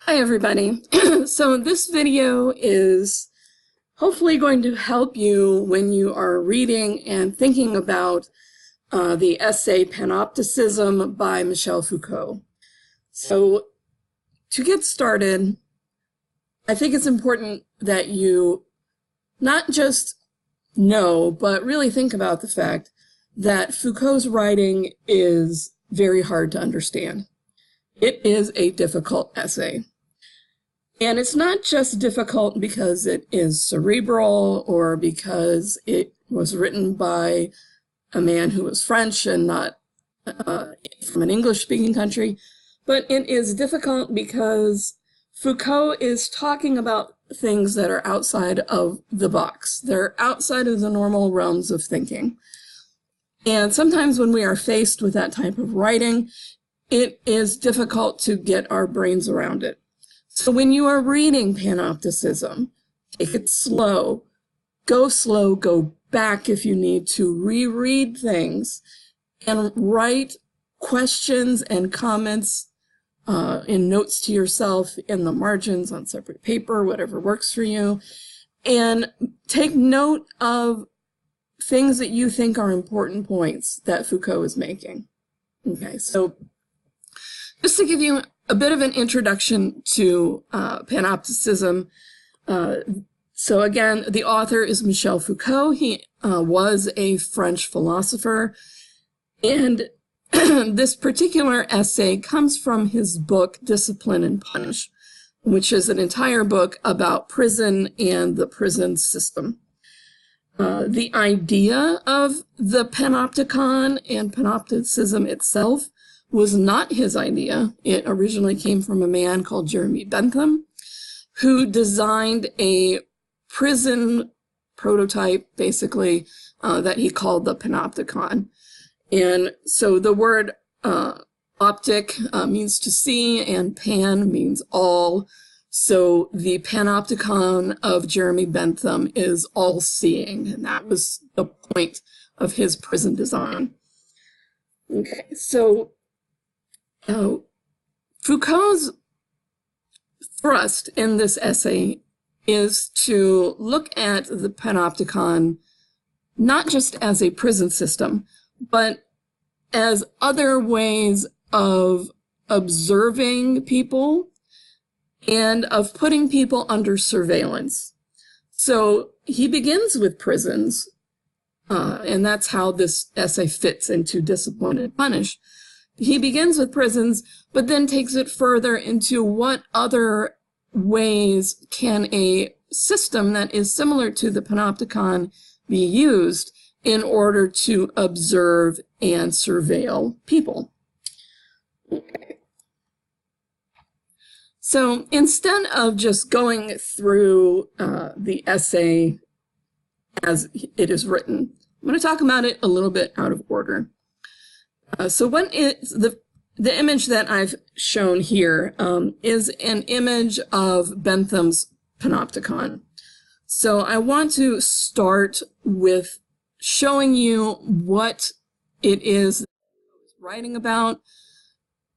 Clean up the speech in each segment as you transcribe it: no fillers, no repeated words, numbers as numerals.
Hi everybody. So this video is hopefully going to help you when you are reading and thinking about the essay Panopticism by Michel Foucault. So to get started, I think it's important that you not just know, but really think about the fact that Foucault's writing is very hard to understand. It is a difficult essay. And it's not just difficult because it is cerebral or because it was written by a man who was French and not from an English-speaking country, but it is difficult because Foucault is talking about things that are outside of the box. They're outside of the normal realms of thinking. And sometimes when we are faced with that type of writing, it is difficult to get our brains around it. So when you are reading Panopticism, take it slow, go back if you need to, reread things, and write questions and comments in notes to yourself in the margins on separate paper, whatever works for you, and take note of things that you think are important points that Foucault is making. Okay, so just to give you a bit of an introduction to Panopticism. So again, the author is Michel Foucault. He was a French philosopher. And this particular essay comes from his book, Discipline and Punish, which is an entire book about prison and the prison system. The idea of the panopticon and panopticism itself was not his idea. It originally came from a man called Jeremy Bentham, who designed a prison prototype, basically, that he called the panopticon. And so the word optic means to see, and pan means all. So the panopticon of Jeremy Bentham is all-seeing, and that was the point of his prison design. Okay, so Foucault's thrust in this essay is to look at the panopticon not just as a prison system, but as other ways of observing people and of putting people under surveillance. So he begins with prisons, and that's how this essay fits into Discipline and Punish. He begins with prisons, but then takes it further into what other ways can a system that is similar to the panopticon be used in order to observe and surveil people. Okay. So instead of just going through the essay as it is written, I'm going to talk about it a little bit out of order. So what is the image that I've shown here is an image of Bentham's panopticon. So I want to start with showing you what it is I was writing about,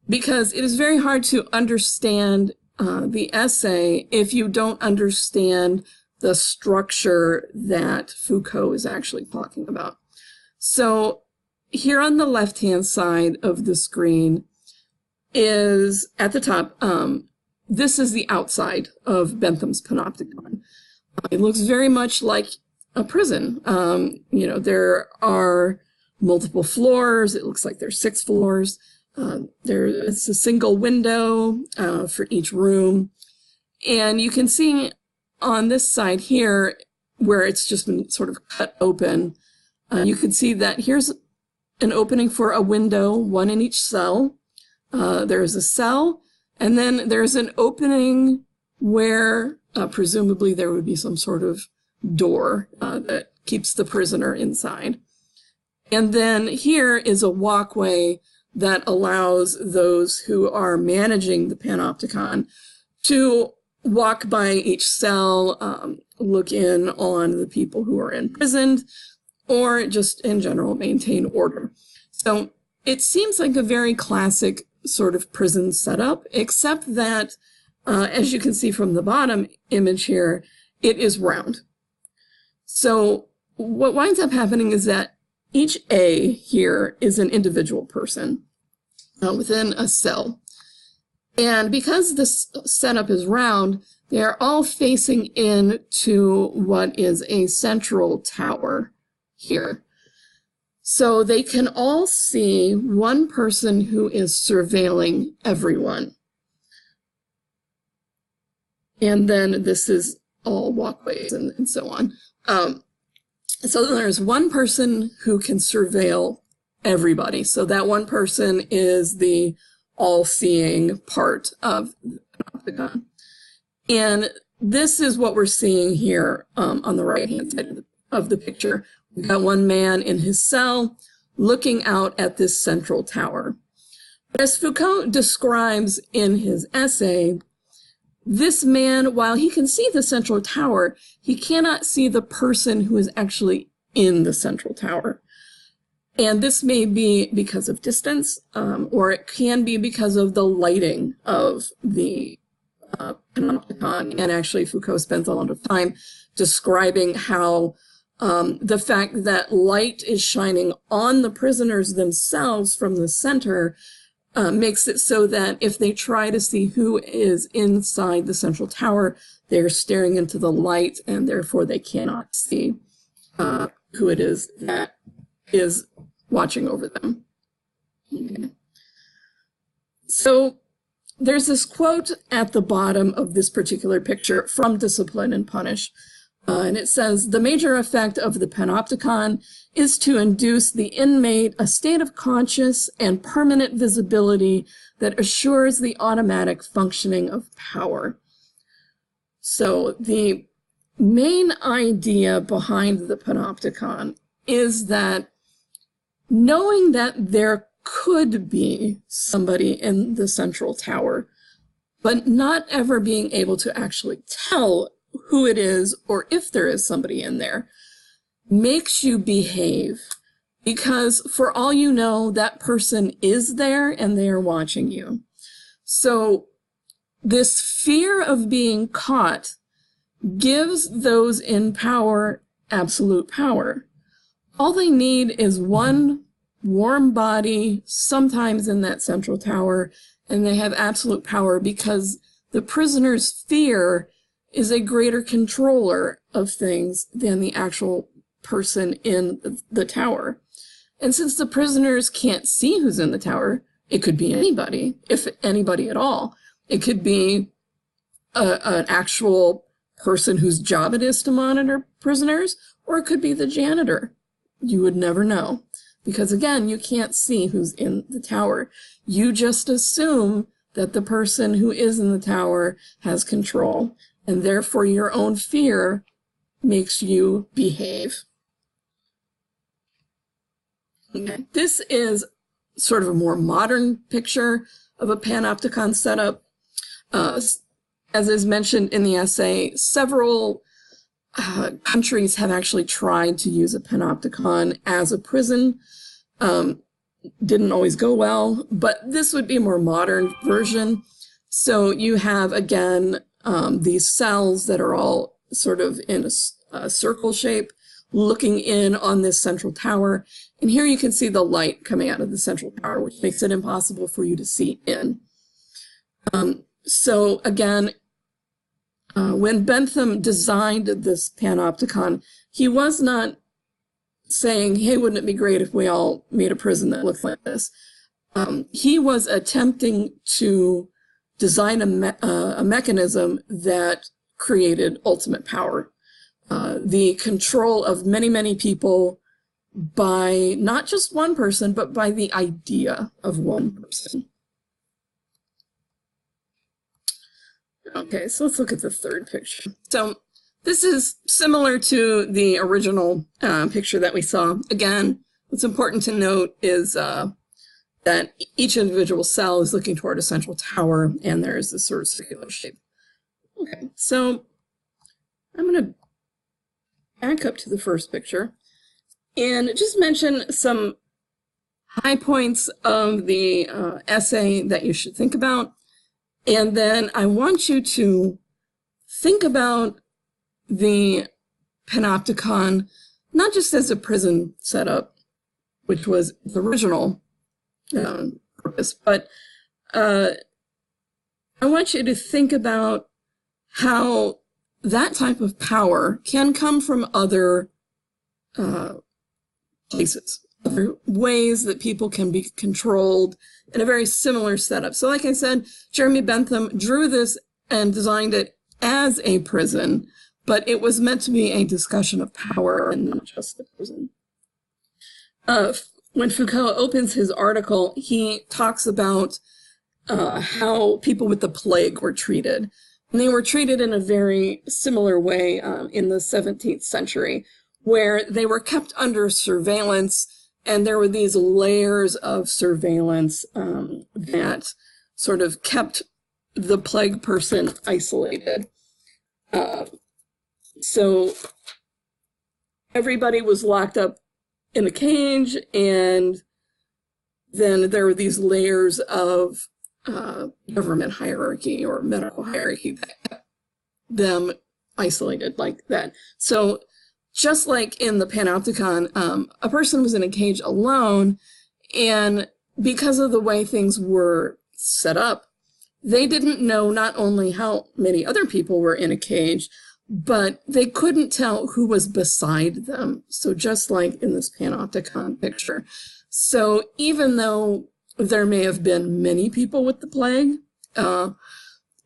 because it is very hard to understand the essay if you don't understand the structure that Foucault is actually talking about. So here on the left-hand side of the screen is, at the top, this is the outside of Bentham's panopticon. It looks very much like a prison. You know, there are multiple floors. It looks like there's 6 floors. There is a single window for each room. And you can see on this side here, where it's just been sort of cut open, you can see that here's an opening for a window, one in each cell. There's a cell, and then there's an opening where presumably there would be some sort of door that keeps the prisoner inside. And then here is a walkway that allows those who are managing the panopticon to walk by each cell, look in on the people who are imprisoned, or just in general maintain order. So it seems like a very classic sort of prison setup, except that as you can see from the bottom image here, it is round. So what winds up happening is that each A here is an individual person within a cell. And because this setup is round, they're all facing into what is a central tower here. So they can all see one person who is surveilling everyone. And then this is all walkways and so on. So there's one person who can surveil everybody. So that one person is the all-seeing part of the panopticon. And this is what we're seeing here on the right-hand side of the picture. We've got one man in his cell looking out at this central tower. But as Foucault describes in his essay, this man, while he can see the central tower, he cannot see the person who is actually in the central tower. And this may be because of distance, or it can be because of the lighting of the panopticon. And actually, Foucault spends a lot of time describing how the fact that light is shining on the prisoners themselves from the center makes it so that if they try to see who is inside the central tower, they're staring into the light, and therefore they cannot see who it is that is watching over them. Okay. So there's this quote at the bottom of this particular picture from Discipline and Punish. And it says, "The major effect of the panopticon is to induce the inmate a state of conscious and permanent visibility that assures the automatic functioning of power." So the main idea behind the panopticon is that knowing that there could be somebody in the central tower, but not ever being able to actually tell who it is or if there is somebody in there, makes you behave, because for all you know, that person is there and they are watching you. So this fear of being caught gives those in power absolute power. All they need is one warm body, sometimes in that central tower, and they have absolute power because the prisoner's fear is a greater controller of things than the actual person in the tower. And since the prisoners can't see who's in the tower, it could be anybody, if anybody at all. It could be an actual person whose job it is to monitor prisoners, or it could be the janitor. You would never know. Because again, you can't see who's in the tower. You just assume that the person who is in the tower has control, and therefore your own fear makes you behave. Okay. This is sort of a more modern picture of a panopticon setup. As is mentioned in the essay, several countries have actually tried to use a panopticon as a prison. Didn't always go well, but this would be a more modern version. So you have, again, these cells that are all sort of in a circle shape, looking in on this central tower. And here you can see the light coming out of the central tower, which makes it impossible for you to see in. So again, when Bentham designed this panopticon, he was not saying, hey, wouldn't it be great if we all made a prison that looked like this? He was attempting to design a mechanism that created ultimate power. The control of many, many people by not just one person, but by the idea of one person. Okay, so let's look at the third picture. So this is similar to the original picture that we saw. Again, what's important to note is that each individual cell is looking toward a central tower, and there's this sort of circular shape. Okay, so I'm going to back up to the first picture and just mention some high points of the essay that you should think about. And then I want you to think about the panopticon, not just as a prison setup, which was the original purpose, but I want you to think about how that type of power can come from other places, other ways that people can be controlled in a very similar setup. So like I said, Jeremy Bentham drew this and designed it as a prison, but it was meant to be a discussion of power and not just the prison. When Foucault opens his article, he talks about how people with the plague were treated. And they were treated in a very similar way in the 17th century, where they were kept under surveillance, and there were these layers of surveillance that sort of kept the plague person isolated. So everybody was locked up in a cage, and then there were these layers of government hierarchy or medical hierarchy that kept them isolated like that. So just like in the panopticon, a person was in a cage alone, and because of the way things were set up, they didn't know not only how many other people were in a cage, but they couldn't tell who was beside them. So just like in this panopticon picture. So even though there may have been many people with the plague,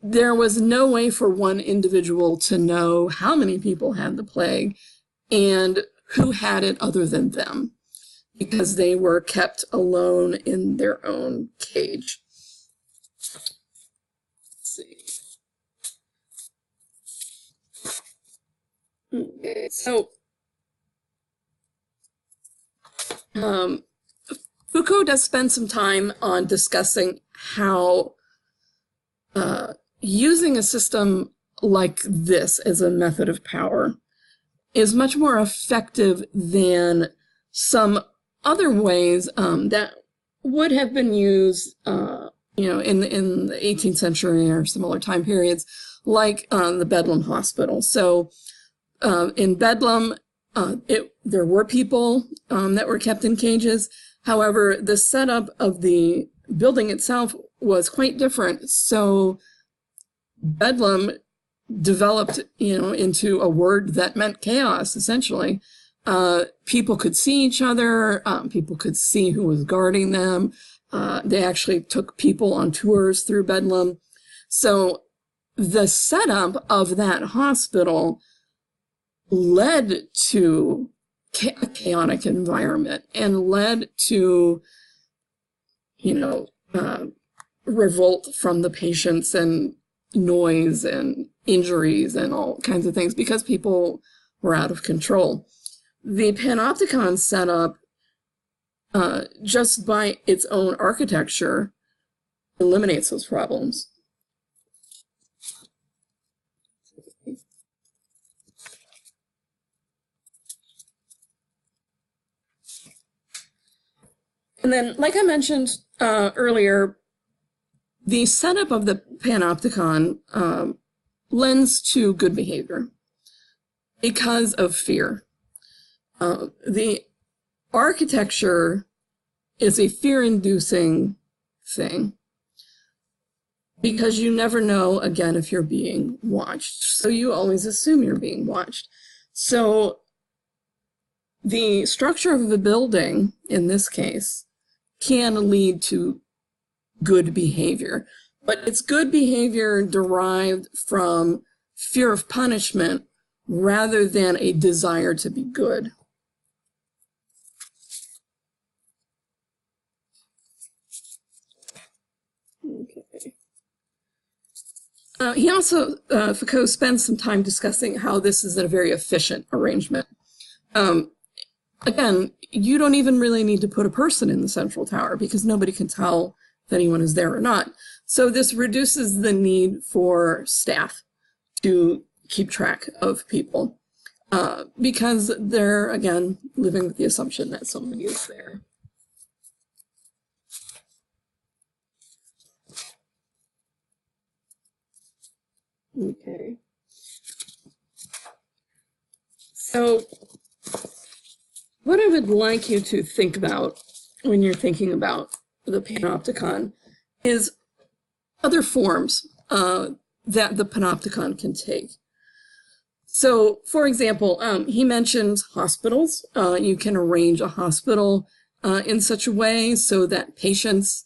there was no way for one individual to know how many people had the plague and who had it other than them, because they were kept alone in their own cage. Let's see. Okay, so Foucault does spend some time on discussing how using a system like this as a method of power is much more effective than some other ways that would have been used, in the 18th century or similar time periods, like the Bedlam Hospital. So in Bedlam, there were people that were kept in cages. However, the setup of the building itself was quite different. So Bedlam developed, into a word that meant chaos, essentially. People could see each other. People could see who was guarding them. They actually took people on tours through Bedlam. So the setup of that hospital led to a chaotic environment and led to, revolt from the patients and noise and injuries and all kinds of things because people were out of control. The panopticon setup, just by its own architecture, eliminates those problems. And then, like I mentioned earlier, the setup of the panopticon lends to good behavior because of fear. The architecture is a fear-inducing thing because you never know, again, if you're being watched. So you always assume you're being watched. So the structure of the building, in this case, can lead to good behavior, but it's good behavior derived from fear of punishment rather than a desire to be good. Okay. He also, Foucault spends some time discussing how this is a very efficient arrangement. Again, you don't even really need to put a person in the central tower because nobody can tell if anyone is there or not. So this reduces the need for staff to keep track of people because they're, again, living with the assumption that somebody is there. Okay. So what I would like you to think about when you're thinking about the panopticon is other forms that the panopticon can take. So, for example, he mentions hospitals. You can arrange a hospital in such a way so that patients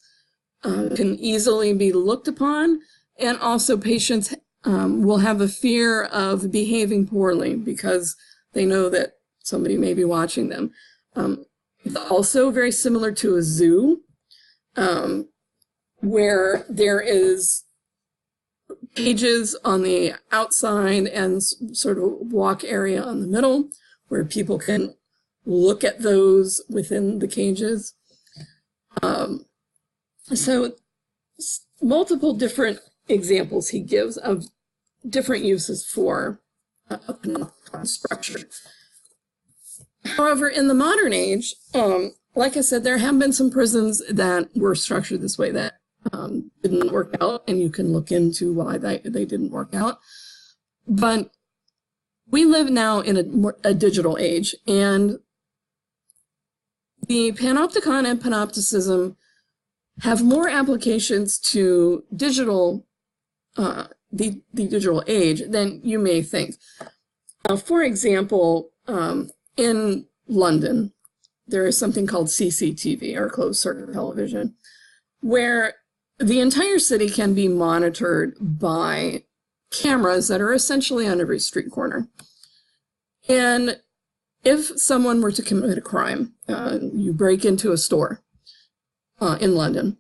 can easily be looked upon, and also patients will have a fear of behaving poorly because they know that somebody may be watching them. It's also very similar to a zoo, where there is cages on the outside and sort of walk area on the middle where people can look at those within the cages. So multiple different examples he gives of different uses for a panopticon structure. However, in the modern age, like I said, there have been some prisons that were structured this way that didn't work out, and you can look into why they didn't work out. But we live now in a digital age, and the panopticon and panopticism have more applications to digital, the digital age than you may think. For example, in London, there is something called CCTV, or closed circuit television, where the entire city can be monitored by cameras that are essentially on every street corner. And if someone were to commit a crime, you break into a store in London,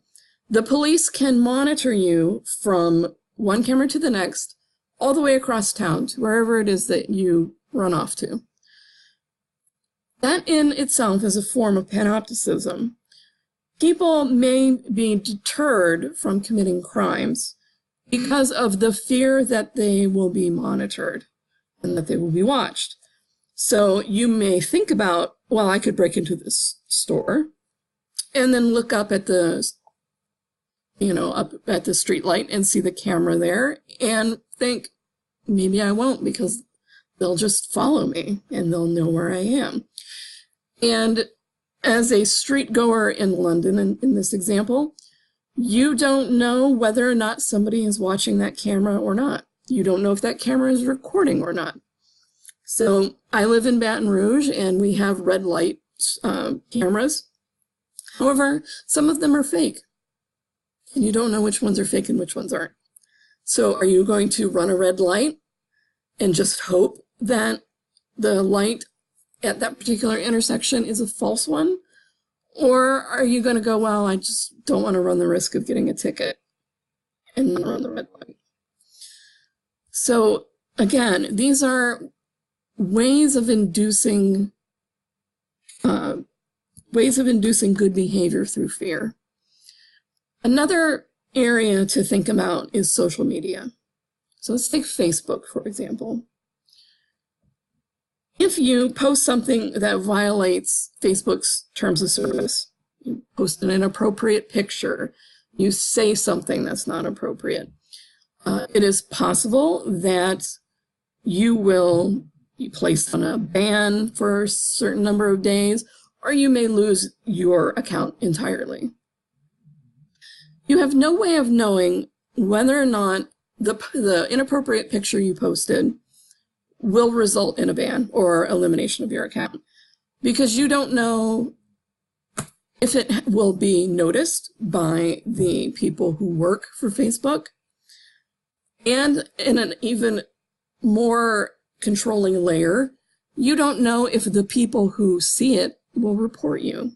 the police can monitor you from one camera to the next, all the way across town to wherever it is that you run off to. That in itself is a form of panopticism. People may be deterred from committing crimes because of the fear that they will be monitored and that they will be watched. So you may think about, well, I could break into this store and then look up at the, up at the street light and see the camera there and think, maybe I won't, because they'll just follow me and they'll know where I am. And as a street goer in London, in this example, you don't know whether or not somebody is watching that camera or not. You don't know if that camera is recording or not. So I live in Baton Rouge, and we have red light cameras. However, some of them are fake, and you don't know which ones are fake and which ones aren't. So are you going to run a red light and just hope that the light at that particular intersection is a false one? Or are you going to go, well, I just don't want to run the risk of getting a ticket, and run the red light? So again, these are ways of inducing good behavior through fear. Another area to think about is social media. So let's take Facebook, for example. If you post something that violates Facebook's terms of service, you post an inappropriate picture, you say something that's not appropriate, it is possible that you will be placed on a ban for a certain number of days, or you may lose your account entirely. You have no way of knowing whether or not the inappropriate picture you posted will result in a ban or elimination of your account, because you don't know if it will be noticed by the people who work for Facebook. And in an even more controlling layer, you don't know if the people who see it will report you.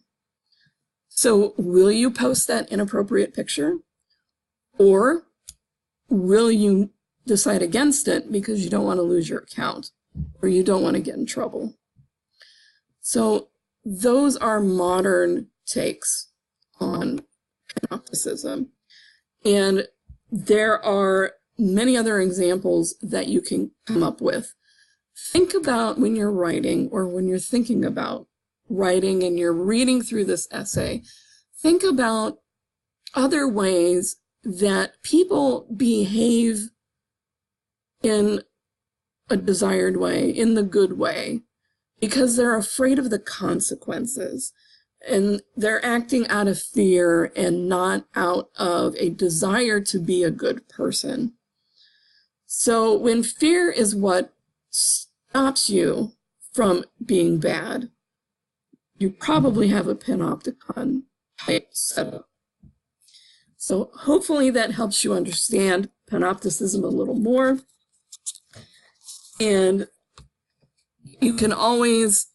So will you post that inappropriate picture, or will you decide against it because you don't want to lose your account or you don't want to get in trouble? So those are modern takes on panopticism. And there are many other examples that you can come up with. Think about when you're writing, or when you're thinking about writing and you're reading through this essay, think about other ways that people behave in a desired way, in the good way, because they're afraid of the consequences. And they're acting out of fear and not out of a desire to be a good person. So when fear is what stops you from being bad, you probably have a panopticon type setup. So hopefully that helps you understand panopticism a little more. And you can always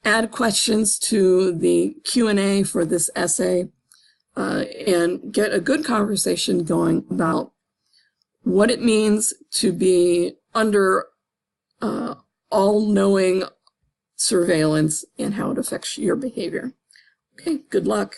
add questions to the Q&A for this essay and get a good conversation going about what it means to be under all-knowing surveillance and how it affects your behavior. Okay, good luck.